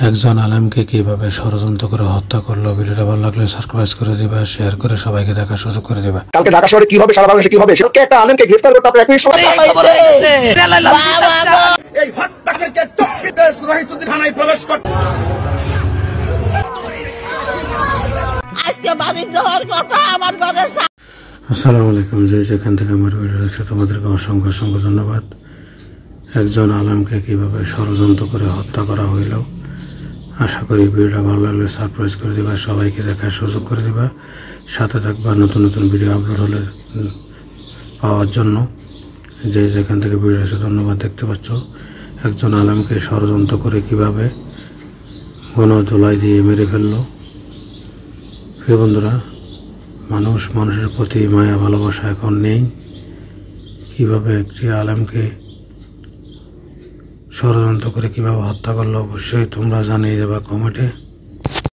একজন আলেমকে কিভাবে ষড়যন্ত্র করে হত্যা করলো। ভিডিওটা ভালো লাগলে সাবস্ক্রাইব করে দিবা, শেয়ার করে সবাইকে দেখার সুযোগ করে দিবা। কালকে ঢাকা শহরে কি হবে, সারা বাংলাদেশে কি হবে, সেটা একটা আলেমকে গ্রেফতার করতে আপনারা একই সময় এই হত্যাকারীকে টপিতে রহিসুদ্দিন থানায় প্রবেশ করতে আজকে বাড়ি যাওয়ার কথা আমার ঘরে। আসসালামু আলাইকুম। যেখান থেকে আমার ভিডিও দেখছো তোমাদেরকে অসংখ্য অসংখ্য ধন্যবাদ। একজন আলেমকে কিভাবে ষড়যন্ত্র করে হত্যা করা হইল, আশা করি ভিডিওটা ভালো লাগলে সাবস্ক্রাইব করে দিবা, সবাইকে দেখার সুযোগ করে দিবা, সাথে থাকবা নতুন নতুন ভিডিও আপলোড হলে পাওয়ার জন্য। যেখান থেকে ভিডিও আছে ধন্যবাদ। দেখতে পাচ্ছ একজন আলেমকে ষড়যন্ত্র করে কিভাবে গণধোলাই দিয়ে মেরে ফেললো। প্রিয় বন্ধুরা, মানুষের প্রতি মায়া ভালোবাসা এখন নেই। কিভাবে একটি আলেমকে ষড়যন্ত্র করে কিভাবে হত্যা করলো অবশ্যই তোমরা জানিয়ে দেবা কমেন্টে।